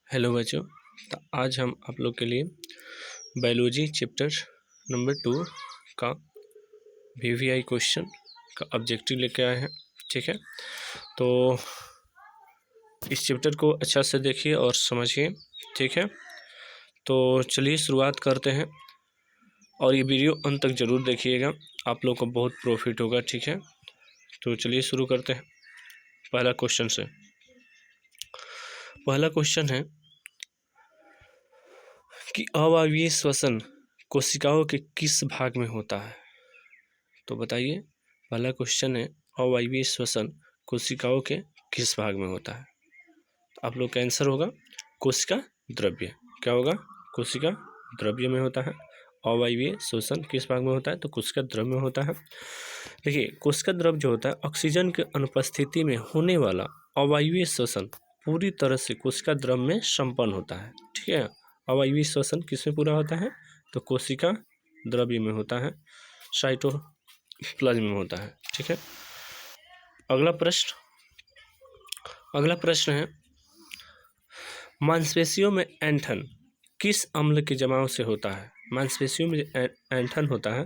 Hello बच्चों। तो आज हम आप लोग के लिए बायोलॉजी चैप्टर नंबर 2 का वीवीआई क्वेश्चन का ऑब्जेक्टिव लेके आए हैं। ठीक है, तो इस चैप्टर को अच्छा से देखिए और समझिए। ठीक है, तो चलिए शुरुआत करते हैं और ये वीडियो अंत तक ज़रूर देखिएगा, आप लोग को बहुत प्रॉफिट होगा। ठीक है, तो चलिए शुरू करते हैं पहला क्वेश्चन से। पहला क्वेश्चन है कि अवायवीय श्वसन कोशिकाओं के किस भाग में होता है। तो बताइए, पहला क्वेश्चन है अवायवीय श्वसन कोशिकाओं के किस भाग में होता है। तो आप लोग का आंसर होगा कोशिका द्रव्य। क्या होगा? कोशिका द्रव्य में होता है। अवायवीय श्वसन किस भाग में होता है? तो कोशिका द्रव्य में होता है। देखिए, कोशिका द्रव्य जो होता है ऑक्सीजन के अनुपस्थिति में होने वाला अवायवीय श्वसन पूरी तरह से कोशिका द्रव्य में संपन्न होता है। ठीक है, अवायवीय श्वसन किसमें पूरा होता है? तो कोशिका द्रव्य में होता है, साइटोप्लाज्म में होता है। ठीक है, अगला प्रश्न है मांसपेशियों में ऐंठन किस अम्ल के जमाव से होता है। मांसपेशियों में ऐंठन होता है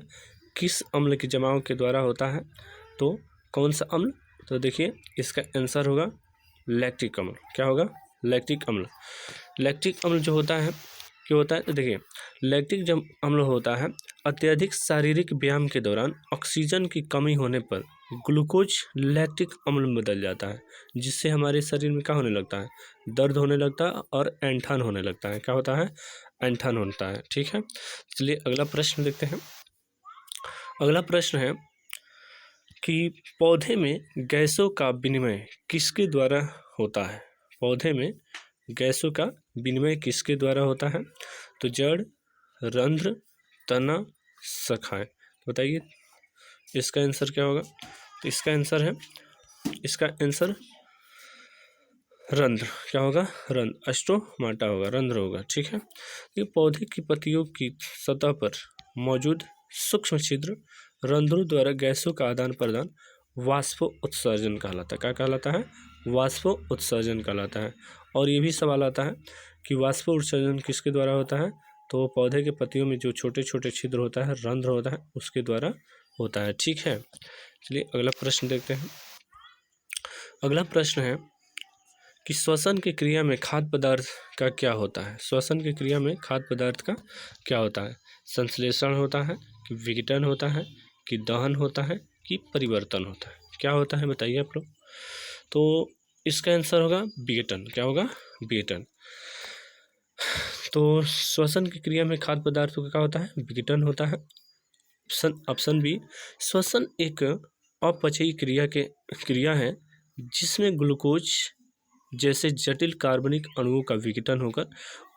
किस अम्ल के जमाव के द्वारा होता है? तो कौन सा अम्ल? तो देखिए, इसका आंसर होगा लैक्टिक अम्ल। क्या होगा? लैक्टिक अम्ल। लैक्टिक अम्ल जो होता है क्यों होता है? तो देखिए, लैक्टिक जब अम्ल होता है अत्यधिक शारीरिक व्यायाम के दौरान ऑक्सीजन की कमी होने पर ग्लूकोज लैक्टिक अम्ल में बदल जाता है, जिससे हमारे शरीर में क्या होने लगता है? दर्द होने लगता है और ऐंठन होने लगता है। क्या होता है? ऐंठन होता है। ठीक है, चलिए अगला प्रश्न देखते हैं। अगला प्रश्न है कि पौधे में गैसों का विनिमय किसके द्वारा होता है। पौधे में गैसों का विनिमय किसके द्वारा होता है? तो जड़, रंध्र, तना, शाखाएं। बताइए इसका आंसर क्या होगा? तो इसका आंसर रंध्र। क्या होगा? रंध्र, स्टोमाटा होगा, रंध्र होगा। ठीक है, ये पौधे की पत्तियों की सतह पर मौजूद सूक्ष्म छिद्र रंध्रों द्वारा गैसों का आदान प्रदान वाष्प उत्सर्जन कहलाता है। क्या कहलाता है? वाष्प उत्सर्जन कहलाता है। और ये भी सवाल आता है कि वाष्प उत्सर्जन किसके द्वारा होता है? तो पौधे के पत्तियों में जो छोटे छोटे छिद्र होता है, रंध्र होता है, उसके द्वारा होता है। ठीक है, चलिए अगला प्रश्न देखते हैं। अगला प्रश्न है कि श्वसन की क्रिया में खाद्य पदार्थ का क्या होता है। श्वसन की क्रिया में खाद्य पदार्थ का क्या होता है? संश्लेषण होता है कि विघटन होता है कि दहन होता है कि परिवर्तन होता है? क्या होता है बताइए आप लोग। तो इसका आंसर होगा विघटन। क्या होगा? विघटन। तो श्वसन की क्रिया में खाद्य पदार्थों का क्या होता है? विघटन होता है। ऑप्शन बी, श्वसन एक अपचयी क्रिया है जिसमें ग्लूकोज जैसे जटिल कार्बनिक अणुओं का विघटन होकर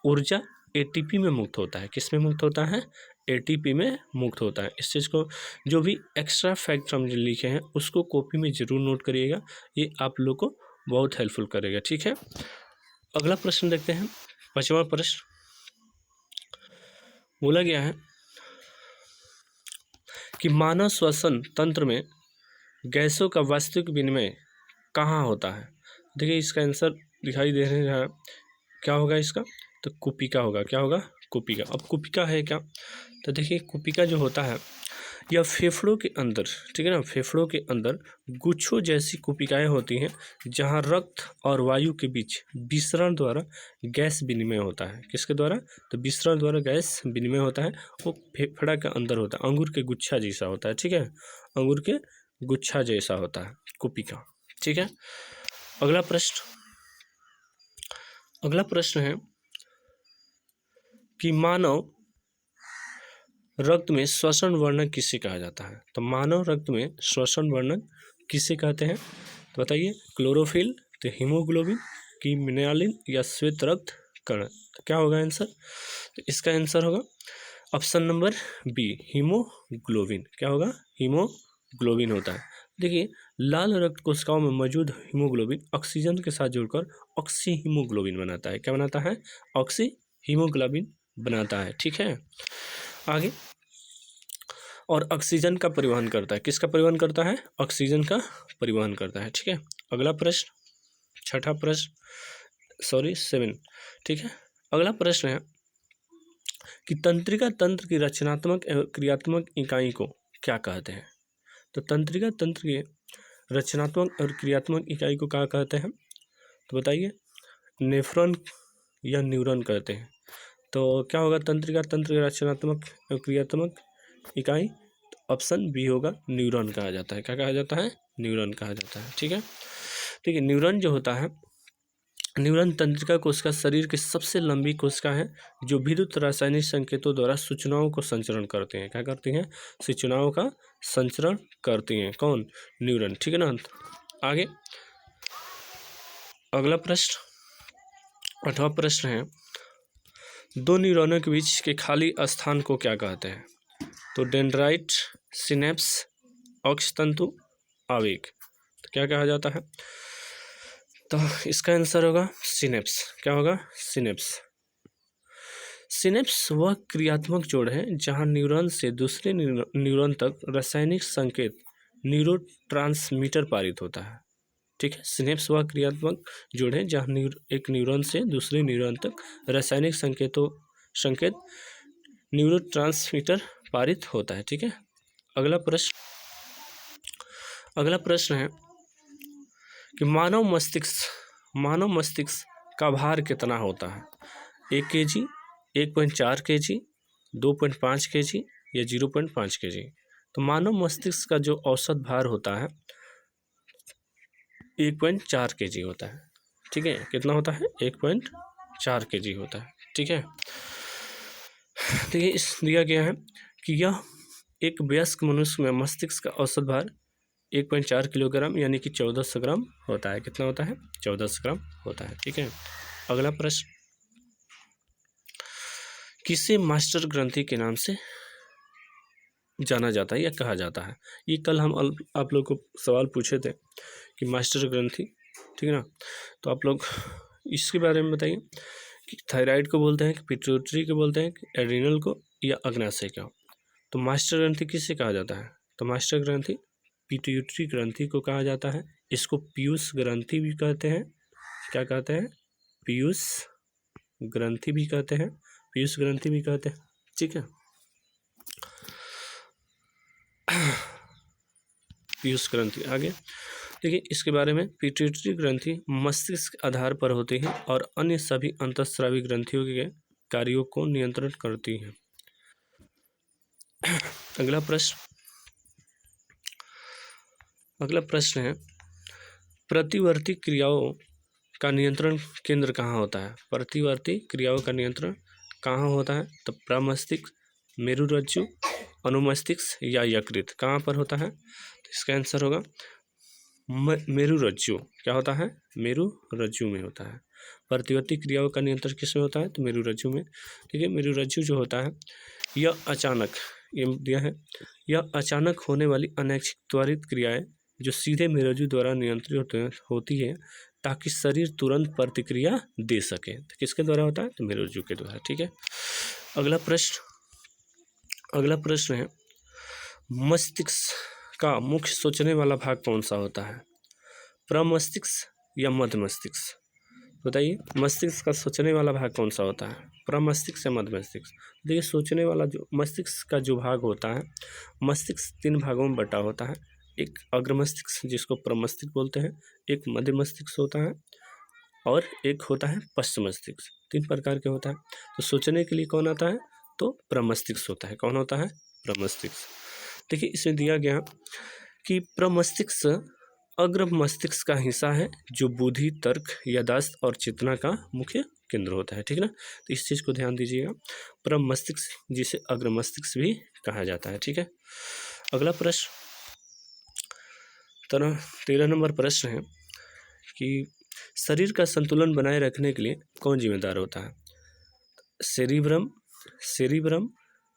ऊर्जा एटीपी में मुक्त होता है। किस में मुक्त होता है? एटीपी में मुक्त होता है। इस चीज़ को जो भी एक्स्ट्रा फैक्ट हम जो लिखे हैं उसको कॉपी में ज़रूर नोट करिएगा, ये आप लोग को बहुत हेल्पफुल करेगा। ठीक है, अगला प्रश्न देखते हैं। 5वां प्रश्न बोला गया है कि मानव श्वसन तंत्र में गैसों का वास्तविक विनिमय कहाँ होता है। देखिए, इसका आंसर दिखाई दे रहे हैं। क्या होगा इसका? तो कुपिका होगा। क्या होगा? कुपिका। अब कुपिका है क्या? तो देखिए, कुपिका जो होता है यह फेफड़ों के अंदर, ठीक है ना, फेफड़ों के अंदर गुच्छों जैसी कुपिकाएं होती हैं जहां रक्त और वायु के बीच विसरण द्वारा गैस विनिमय होता है। किसके द्वारा? तो विसरण द्वारा गैस विनिमय होता है। वो फेफड़ा के अंदर होता है, अंगूर के गुच्छा जैसा होता है। ठीक है, अंगूर के गुच्छा जैसा होता है कुपिका। ठीक है, अगला प्रश्न है कि मानव रक्त में श्वसन वर्णक किसे कहा जाता है। तो मानव रक्त में श्वसन वर्णक किसे कहते हैं? तो बताइए, क्लोरोफिल, तो हीमोग्लोबिन की मिनालिन या श्वेत रक्त कण। तो क्या होगा आंसर? तो इसका आंसर होगा ऑप्शन नंबर बी, हीमोग्लोबिन। क्या होगा? हीमोग्लोबिन होता है। देखिए, लाल रक्त कोशिकाओं में मौजूद हीमोग्लोबिन ऑक्सीजन के साथ जुड़कर ऑक्सी हीमोग्लोबिन बनाता है। क्या बनाता है? ऑक्सी हीमोग्लोबिन बनाता है। ठीक है, आगे, और ऑक्सीजन का परिवहन करता है। किसका परिवहन करता है? ऑक्सीजन का परिवहन करता है। ठीक है, अगला प्रश्न, 6ठा प्रश्न 7। ठीक है। अगला प्रश्न है कि तंत्रिका तंत्र की रचनात्मक एवं क्रियात्मक इकाई को क्या कहते हैं। तो तंत्रिका तंत्र की रचनात्मक और क्रियात्मक इकाई को क्या कहते हैं, तो बताइए। नेफ्रॉन या न्यूरॉन कहते हैं। तो क्या होगा तंत्रिका तंत्र की रचनात्मक और क्रियात्मक इकाई, तो ऑप्शन बी होगा, न्यूरॉन कहा जाता है। क्या कहा जाता है, न्यूरॉन कहा जाता है। ठीक है। ठीक है। न्यूरॉन जो होता है, न्यूरॉन तंत्रिका कोशिका शरीर की सबसे लंबी कोशिका है जो विद्युत रासायनिक संकेतों द्वारा सूचनाओं को संचरण करते हैं। क्या करती हैं, सूचनाओं का संचरण करती हैं। कौन, न्यूरॉन। ठीक है ना। आगे अगला प्रश्न 8वां प्रश्न है, दो न्यूरॉनों के बीच के खाली स्थान को क्या कहते हैं। तो डेंड्राइट, सिनेप्स, अक्षतंतु, आवेग। तो क्या कहा जाता है, तो इसका आंसर होगा सिनेप्स। क्या होगा, सिनेप्स। सिनेप्स वह क्रियात्मक जोड़ है जहां न्यूरॉन से दूसरे न्यूरॉन तक रासायनिक संकेत न्यूरोट्रांसमीटर पारित होता है। ठीक है। सिनेप्स वह क्रियात्मक जोड़ है जहां एक न्यूरॉन से दूसरे न्यूरॉन तक रासायनिक संकेत न्यूरोट्रांसमीटर पारित होता है। ठीक है। अगला प्रश्न है कि मानव मस्तिष्क का भार कितना होता है। 1 kg, 1.4 kg, 2.5 kg या 0.5 kg। तो मानव मस्तिष्क का जो औसत भार होता है 1.4 kg होता है। ठीक है। कितना होता है, 1.4 kg होता है। ठीक है। देखिए इस दिया गया है कि यह एक वयस्क मनुष्य में मस्तिष्क का औसत भार 1.4 किलोग्राम यानी कि 1400 ग्राम होता है। कितना होता है, 1400 ग्राम होता है। ठीक है। अगला प्रश्न, किसे मास्टर ग्रंथि के नाम से जाना जाता है या कहा जाता है। ये कल हम आप लोग को सवाल पूछे थे कि मास्टर ग्रंथि, ठीक है ना। तो आप लोग इसके बारे में बताइए कि थायराइड को बोलते हैं, कि पिट्यूटरी को बोलते हैं, कि एड्रिनल को, या अग्नाशय को। तो मास्टर ग्रंथि किससे कहा जाता है, तो मास्टर ग्रंथि पिट्यूटरी ग्रंथि को कहा जाता है। इसको पीयूष ग्रंथि भी कहते हैं। क्या कहते हैं, पीयूष ग्रंथि भी कहते हैं, पीयूष ग्रंथि भी कहते हैं। ठीक है। पीयूष ग्रंथि। आगे देखिए इसके बारे में, पिट्यूटरी ग्रंथि मस्तिष्क के आधार पर होती है और अन्य सभी अंतःस्रावी ग्रंथियों के कार्यों को नियंत्रण करती है। अगला प्रश्न है, प्रतिवर्ती क्रियाओं का नियंत्रण केंद्र कहाँ होता है। प्रतिवर्ती क्रियाओं का नियंत्रण कहाँ होता है, तो प्रमस्तिष्क, मेरुरज्जु, अनुमस्तिष्क या यकृत, कहाँ पर होता है। तो इसका आंसर होगा मेरुरज्जु। क्या होता है, मेरुरज्जु में होता है। प्रतिवर्ती क्रियाओं का नियंत्रण किसमें होता है, तो मेरुरज्जु में। ठीक है। मेरुरज्जु जो होता है यह अचानक, ये दिया है, यह अचानक होने वाली अनैच्छिक त्वरित क्रियाएं जो सीधे मेरुरज्जु द्वारा नियंत्रित होती है ताकि शरीर तुरंत प्रतिक्रिया दे सके। तो किसके द्वारा होता है, तो मेरुरज्जु के द्वारा। ठीक है। अगला प्रश्न है, मस्तिष्क का मुख्य सोचने वाला भाग कौन सा होता है, प्रमस्तिष्क या मध्य मस्तिष्क। बताइए मस्तिष्क का सोचने वाला भाग कौन सा होता है, प्रमस्तिष्क या मध्य मस्तिष्क। देखिए सोचने वाला जो मस्तिष्क का जो भाग होता है, मस्तिष्क 3 भागों में बटा होता है। एक अग्र मस्तिष्क जिसको प्रमस्तिष्क बोलते हैं, एक मध्य मस्तिष्क होता है, और एक होता है पश्चिम मस्तिष्क। 3 प्रकार के होता है। तो सोचने के लिए कौन आता है, तो प्रमस्तिष्क होता है। कौन होता है, प्रमस्तिष्क। देखिए इसमें दिया गया कि प्रमस्तिष्क अग्र मस्तिष्क का हिस्सा है जो बुद्धि, तर्क, याददाश्त और चेतना का मुख्य केंद्र होता है। ठीक है ना। तो इस चीज़ को ध्यान दीजिएगा, प्रमस्तिष्क जिसे अग्र मस्तिष्क भी कहा जाता है। ठीक है। अगला प्रश्न 13 नंबर प्रश्न है कि शरीर का संतुलन बनाए रखने के लिए कौन जिम्मेदार होता है, सेरिब्रम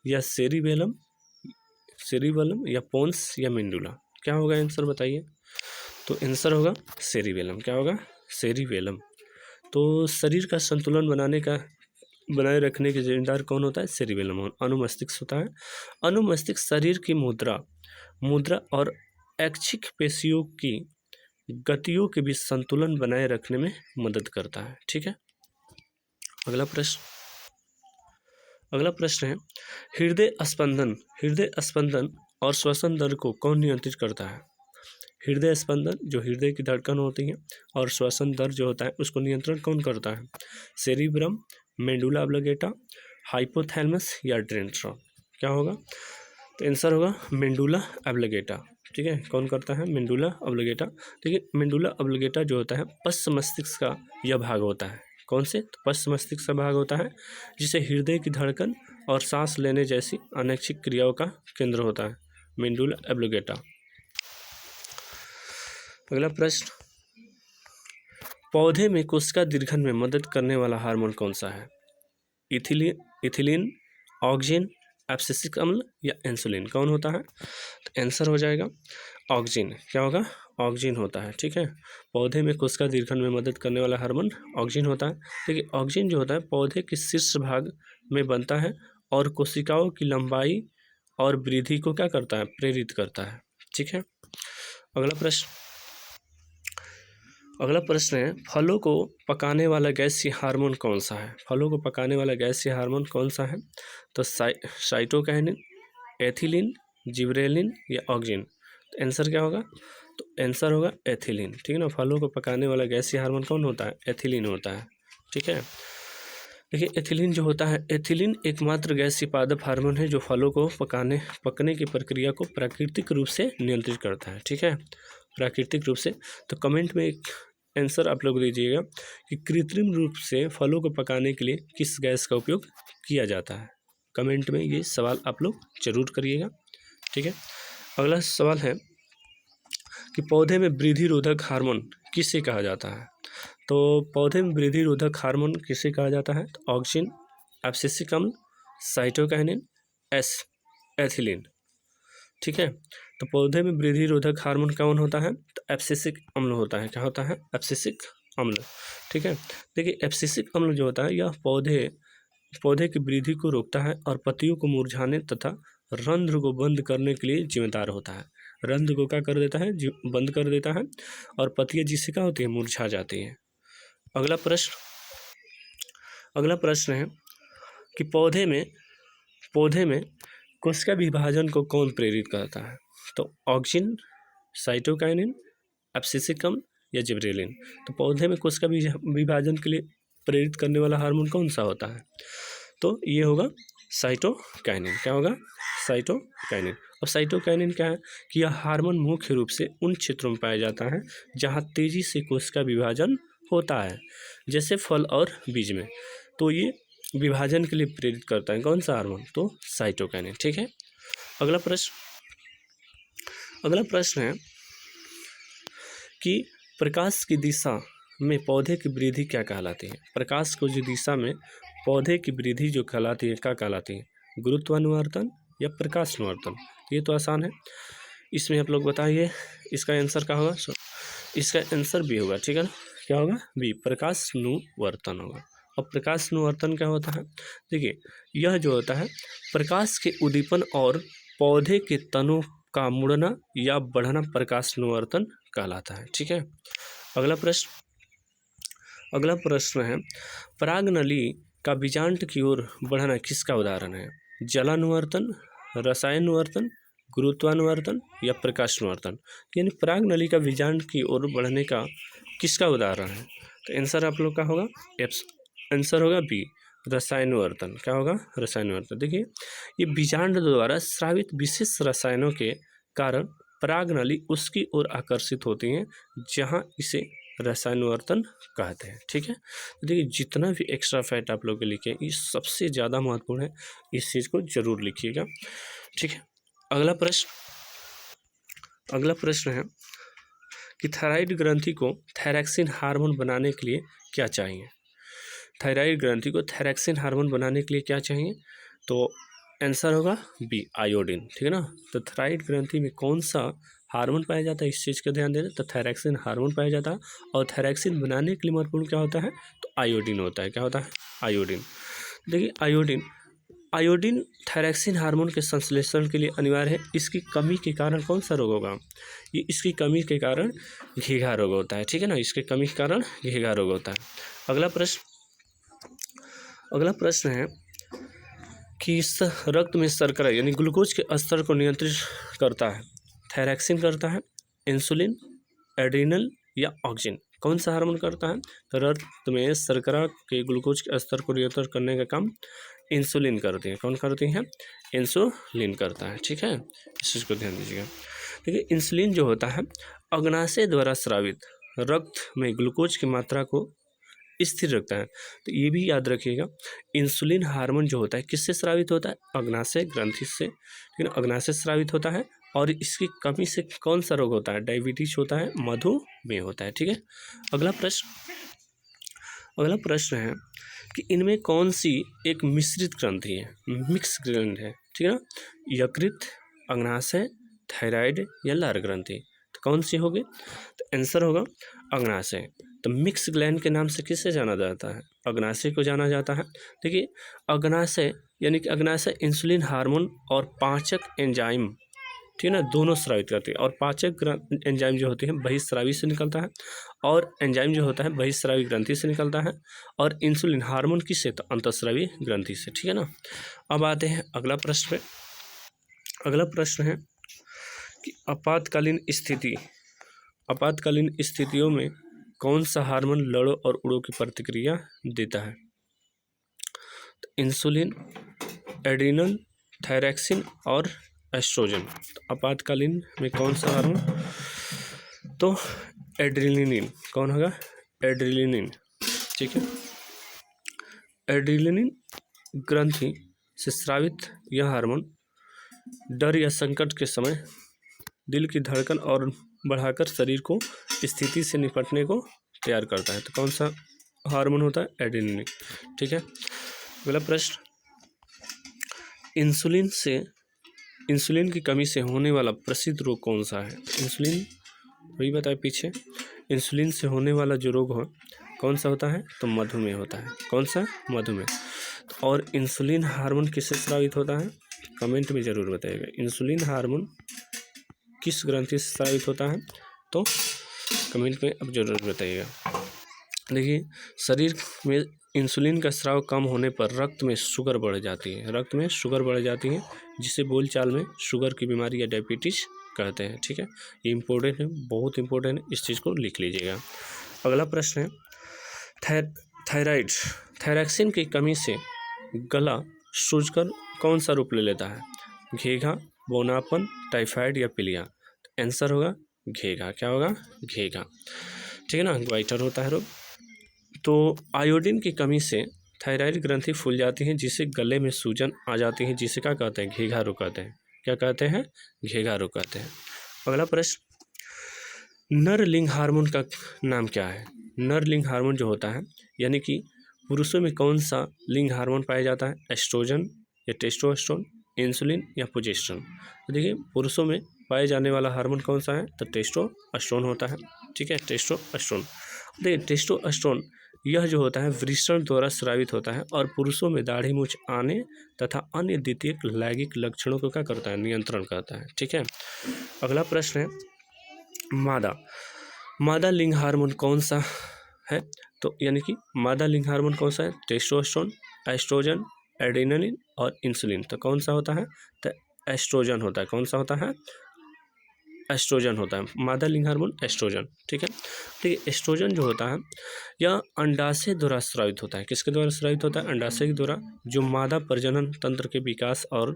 या सेरिबेलम या पोन्स या मेंडुला। क्या होगा आंसर बताइए। तो आंसर होगा सेरिबेलम। क्या होगा, सेरिबेलम। तो शरीर का संतुलन बनाए रखने के जिम्मेदार कौन होता है, सेरिबेलम। अनुमस्तिष्क होता है। अनुमस्तिष्क शरीर की मुद्रा और ऐच्छिक पेशियों की गतियों के बीच संतुलन बनाए रखने में मदद करता है। ठीक है, अगला प्रश्न है हृदय स्पंदन और श्वसन दर को कौन नियंत्रित करता है? हृदय स्पंदन जो हृदय की धड़कन होती है और श्वसन दर जो होता है उसको नियंत्रण कौन करता है? सेरिब्रम, मेडुला ऑब्लिंगेटा, हाइपोथैलेमस या ड्रेनेज? क्या होगा? तो आंसर होगा मेडुला ऑब्लिंगेटा। ठीक है, कौन करता है? मेडुला ऑब्लिंगेटा। देखिए, मेडुला ऑब्लिंगेटा जो होता है पश्च मस्तिष्क का यह भाग होता है। कौन से? तो पश्च मस्तिष्क का भाग होता है जिसे हृदय की धड़कन और सांस लेने जैसी अनैच्छिक क्रियाओं का केंद्र होता है, मेडुला ऑब्लिंगेटा। अगला प्रश्न, पौधे में कोशिका दीर्घन में मदद करने वाला हार्मोन कौन सा है? इथिलीन, ऑक्सिन, एब्सिसिक अम्ल या इंसुलिन? कौन होता है? तो आंसर हो जाएगा ऑक्सिन। क्या होगा? ऑक्सिन होता है। ठीक है, पौधे में कोशिका दीर्घन में मदद करने वाला हार्मोन ऑक्सिन होता है। देखिए, ऑक्सिन जो होता है पौधे के शीर्ष भाग में बनता है और कोशिकाओं की लंबाई और वृद्धि को क्या करता है? प्रेरित करता है। ठीक है, अगला प्रश्न है फलों को पकाने वाला गैसीय हार्मोन कौन सा है? फलों को पकाने वाला गैसीय हार्मोन कौन सा है? तो साइटोकाइनिन, एथिलीन, जिबरेलिन या ऑक्सिन? तो आंसर क्या होगा? तो आंसर होगा एथिलीन। ठीक है ना, फलों को पकाने वाला गैसीय हार्मोन कौन होता है? एथिलीन होता है। ठीक है, देखिए एथिलीन जो होता है, एथिलीन एकमात्र गैसीय पादप हार्मोन है जो फलों को पकने की प्रक्रिया को प्राकृतिक रूप से नियंत्रित करता है। ठीक है, प्राकृतिक रूप से। तो कमेंट में एक आंसर आप लोग दीजिएगा कि कृत्रिम रूप से फलों को पकाने के लिए किस गैस का उपयोग किया जाता है। कमेंट में ये सवाल आप लोग जरूर करिएगा। ठीक है, अगला सवाल है कि पौधे में वृद्धि रोधक हार्मोन किसे कहा जाता है? तो पौधे में वृद्धि रोधक हार्मोन किसे कहा जाता है? तो ऑक्सिन, एब्सिसिक अम्ल, साइटोकाइनिन, एथिलीन। ठीक है, तो पौधे में वृद्धि रोधक हार्मोन कौन होता है? तो एब्सिसिक अम्ल होता है। क्या होता है? एब्सिसिक अम्ल। ठीक है, देखिए एब्सिसिक अम्ल जो होता है यह पौधे की वृद्धि को रोकता है और पत्तियों को मुरझाने तथा रंध्र को बंद करने के लिए जिम्मेदार होता है। रंध्र को क्या कर देता है? बंद कर देता है और पत्तियां जिससे क्या होती है? मुरझा जाती हैं। अगला प्रश्न है कि पौधे में कोशिका विभाजन को कौन प्रेरित करता है? तो ऑक्सिन, साइटोकाइनिन, एब्सिसिक अम्ल या जिबरेलिन? तो पौधे में कोशिका विभाजन के लिए प्रेरित करने वाला हार्मोन कौन सा होता है? तो ये होगा साइटोकाइनिन। क्या होगा? साइटोकाइनिन। और साइटोकाइनिन क्या है कि यह हार्मोन मुख्य रूप से उन क्षेत्रों में पाया जाता है जहाँ तेजी से कोशिका विभाजन होता है, जैसे फल और बीज में। तो ये विभाजन के लिए प्रेरित करता है कौन सा हार्मोन? तो साइटोकाइनिन। ठीक है, अगला प्रश्न है कि प्रकाश की दिशा में पौधे की वृद्धि क्या कहलाती है? प्रकाश को जो दिशा में पौधे की वृद्धि जो कहलाती है क्या कहलाती है? गुरुत्वानुवर्तन या प्रकाशानुवर्तन? ये तो आसान है, इसमें आप लोग बताइए इसका आंसर क्या होगा? इसका आंसर बी होगा। ठीक है ना, क्या होगा? बी, प्रकाशानुवर्तन होगा। और प्रकाशानुवर्तन क्या होता है? देखिए, यह जो होता है प्रकाश के उद्दीपन और पौधे के तनों का मुड़ना या बढ़ना प्रकाशानुवर्तन कहलाता है। ठीक है, अगला प्रश्न है परागनली का बीजांड की ओर बढ़ना किसका उदाहरण है? जलानुवर्तन, रसायनुवर्तन, गुरुत्वानुवर्तन या प्रकाशानुवर्तन? यानी परागनली का बीजांड की ओर बढ़ने का किसका उदाहरण है? तो आंसर आप लोग का होगा आंसर होगा बी, रसायनुवर्तन। क्या होगा? रसायनुवर्तन। देखिए, ये बीजांड द्वारा स्रावित विशेष रसायनों के कारण परागनली उसकी ओर आकर्षित होती हैं जहां इसे रसायनुवर्तन कहते हैं। ठीक है, तो देखिए जितना भी एक्स्ट्रा फैट आप लोग लिखे ये सबसे ज़्यादा महत्वपूर्ण है, इस चीज़ को जरूर लिखिएगा। ठीक है, अगला प्रश्न है कि थायराइड ग्रंथि को थायरॉक्सिन हार्मोन बनाने के लिए क्या चाहिए? थायराइड ग्रंथि को थायरॉक्सिन हार्मोन बनाने के लिए क्या चाहिए? तो आंसर होगा बी, आयोडीन। ठीक है ना, तो थायराइड ग्रंथि में कौन सा हार्मोन पाया जाता है, इस चीज़ का ध्यान देना। तो थायरॉक्सिन हार्मोन पाया जाता है और थायरॉक्सिन बनाने के लिए महत्वपूर्ण क्या होता है? तो आयोडीन होता है। क्या होता है? आयोडीन। देखिए, आयोडीन आयोडीन थायरॉक्सिन हार्मोन के संश्लेषण के लिए अनिवार्य है। इसकी कमी के कारण कौन सा रोग होगा? ये इसकी कमी के कारण घेघा रोग होता है, ठीक है ना, इसके कमी के कारण घेघा रोग होता है। अगला प्रश्न है कि इस रक्त में शर्करा यानी ग्लूकोज के स्तर को नियंत्रित करता है, थायरॉक्सिन करता है, इंसुलिन, एड्रिनल या ऑक्सिन? कौन सा हार्मोन करता है? तो रक्त में शर्करा के ग्लूकोज के स्तर को नियंत्रित करने का काम इंसुलिन करती है। कौन करती है? इंसुलिन करता है, ठीक है, इस चीज़ को ध्यान दीजिएगा। देखिए, इंसुलिन जो होता है अग्नाशय द्वारा स्रावित रक्त में ग्लूकोज की मात्रा को स्थिर रखता है। तो ये भी याद रखिएगा, इंसुलिन हार्मोन जो होता है किससे स्रावित होता है? अग्नाशय ग्रंथि से, लेकिन अग्नाशय स्रावित होता है। और इसकी कमी से कौन सा रोग होता है? डायबिटीज होता है, मधुमेह होता है, ठीक है। अगला प्रश्न है कि इनमें कौन सी एक मिश्रित ग्रंथि है, मिक्स ग्रंथि है, ठीक है ना? यकृत, अग्नाशय, थायराइड या लार ग्रंथि? तो कौन सी होगी? तो आंसर होगा अग्नाशय। तो मिक्स ग्लैंड के नाम से किससे जाना जाता है? अग्नाशय को जाना जाता है। देखिए, अग्नाशय यानी कि अग्नाशय इंसुलिन हार्मोन और पाचक एंजाइम, ठीक है ना, दोनों स्रावित करती है। और पाचक एंजाइम जो होती है बहिस्रावी से निकलता है, और एंजाइम जो होता है बहिस्रावी ग्रंथि से निकलता है, और इंसुलिन हार्मोन किससे? तो अंतःस्रावी ग्रंथि से, ठीक है ना। अब आते हैं अगला प्रश्न पे। अगला प्रश्न है कि आपातकालीन स्थितियों में कौन सा हार्मोन लड़ो और उड़ो की प्रतिक्रिया देता है? तो इंसुलिन, एड्रिनल, थायरॉक्सिन और एस्ट्रोजन। तो आपातकालीन में कौन सा हार्मोन? तो एड्रेनालिन। कौन होगा? एड्रेनालिन, ठीक है। एड्रेनालिन ग्रंथि से स्रावित यह हार्मोन डर या संकट के समय दिल की धड़कन और बढ़ाकर शरीर को स्थिति से निपटने को तैयार करता है। तो कौन सा हार्मोन होता है? एड्रेनालिन, ठीक है। अगला प्रश्न, इंसुलिन की कमी से होने वाला प्रसिद्ध रोग कौन सा है? इंसुलिन वही बताए पीछे, इंसुलिन से होने वाला जो रोग हो कौन सा होता है? तो मधुमेह होता है। कौन सा? मधुमेह। और इंसुलिन हार्मोन किससे स्रावित होता है? कमेंट में ज़रूर बताइएगा, इंसुलिन हार्मोन किस ग्रंथि से स्रावित होता है? तो कमेंट में अब जरूर बताइएगा। देखिए, शरीर में इंसुलिन का स्राव कम होने पर रक्त में शुगर बढ़ जाती है, जिसे बोलचाल में शुगर की बीमारी या डायबिटीज कहते हैं, ठीक है। ये इंपॉर्टेंट है, बहुत इंपॉर्टेंट है, इस चीज़ को लिख लीजिएगा। अगला प्रश्न है, थायरॉक्सिन की कमी से गला सूजकर कौन सा रूप ले लेता है? घेघा, बौनापन, टाइफाइड या पीलिया? आंसर होगा घेघा। क्या होगा? घेघा, ठीक है ना, ग्वाइटर होता है रोग। तो आयोडीन की कमी से थायराइड ग्रंथि फूल जाती है, जिससे गले में सूजन आ जाती है, जिसे क्या कहते हैं? घेघा रोग कहते हैं। क्या कहते हैं? घेघा रोग कहते हैं। अगला प्रश्न, नर लिंग हार्मोन का नाम क्या है? नर लिंग हार्मोन जो होता है यानी कि पुरुषों में कौन सा लिंग हार्मोन पाया जाता है? एस्ट्रोजन या टेस्टोस्टेरोन, इंसुलिन या प्रोजेस्टेरोन? तो देखिए, पुरुषों में पाए जाने वाला हार्मोन कौन सा है? तो टेस्टोस्टेरोन होता है, ठीक है, टेस्टोस्टेरोन। देखिए, टेस्टोस्टेरोन यह जो होता है वृषण द्वारा स्रावित होता है, और पुरुषों में दाढ़ी मूंछ आने तथा अन्य द्वितीयक लैंगिक लक्षणों को क्या करता है? नियंत्रण करता है, ठीक है। अगला प्रश्न है, मादा लिंग हार्मोन कौन सा है? तो यानी कि मादा लिंग हार्मोन कौन सा है? टेस्टोस्टेरोन, एस्ट्रोजन, एड्रेनालिन और इंसुलिन। तो कौन सा होता है? तो एस्ट्रोजन होता है। कौन सा होता है? एस्ट्रोजन होता है, मादा लिंग हार्मोन एस्ट्रोजन, ठीक है। ठीक है, एस्ट्रोजन जो होता है यह अंडाशय द्वारा स्रावित होता है। किसके द्वारा स्रावित होता है? अंडाशय के द्वारा, जो मादा प्रजनन तंत्र के विकास और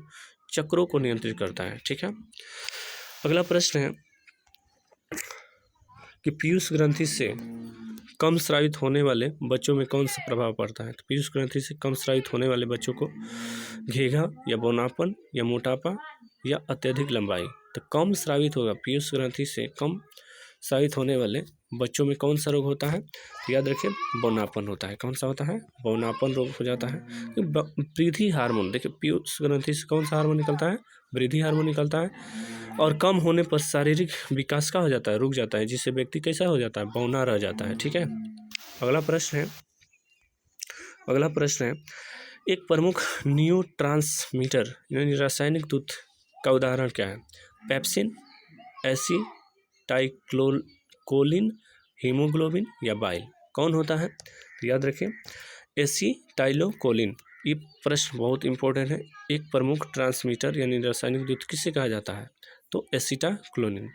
चक्रों को नियंत्रित करता है, ठीक है। अगला प्रश्न है कि पीयूष ग्रंथि से कम स्रावित होने वाले बच्चों में कौन सा प्रभाव पड़ता है? तो पीयूष ग्रंथि से कम स्रावित होने वाले बच्चों को घेघा या बौनापन या मोटापा या अत्यधिक लंबाई? तो कम स्रावित होगा, पीयूष ग्रंथि से कम स्रावित होने वाले बच्चों में कौन सा रोग होता है? तो याद रखिए, बौनापन होता है। कौन सा होता है? बौनापन रोग हो जाता है। वृद्धि हार्मोन, देखिए पीयूष ग्रंथि से कौन सा हार्मोन निकलता है? वृद्धि हार्मोन निकलता है, और कम होने पर शारीरिक विकास का हो जाता है, रुक जाता है, जिससे व्यक्ति कैसा हो जाता है? बौना रह जाता है, ठीक है। अगला प्रश्न है एक प्रमुख न्यूरोट्रांसमीटर यानी रासायनिक दूत का उदाहरण क्या है? पेप्सिन, एसिटाइलकोलिन, हीमोग्लोबिन या बाइल। कौन होता है? तो याद रखिए एसिटाइलकोलिन। ये प्रश्न बहुत इंपॉर्टेंट है। एक प्रमुख ट्रांसमीटर यानी रासायनिक दूत किसे कहा जाता है? तो एसिटाइलकोलिन।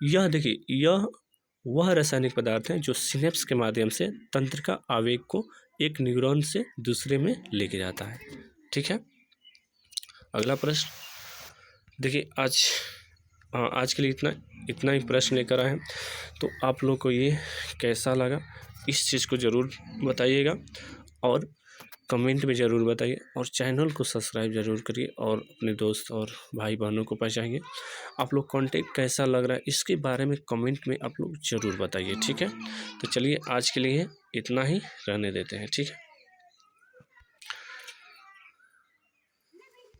यह देखिए यह वह रासायनिक पदार्थ है जो सिनेप्स के माध्यम से तंत्रिका आवेग को एक न्यूरॉन से दूसरे में लेके जाता है। ठीक है, अगला प्रश्न देखिए आज के लिए इतना ही प्रश्न लेकर आए हैं। तो आप लोग को ये कैसा लगा इस चीज़ को ज़रूर बताइएगा और कमेंट में ज़रूर बताइए और चैनल को सब्सक्राइब ज़रूर करिए और अपने दोस्त और भाई बहनों को पहुँचाइए। आप लोग कंटेंट कैसा लग रहा है इसके बारे में कमेंट में आप लोग ज़रूर बताइए। ठीक है, तो चलिए आज के लिए इतना ही रहने देते हैं। ठीक है।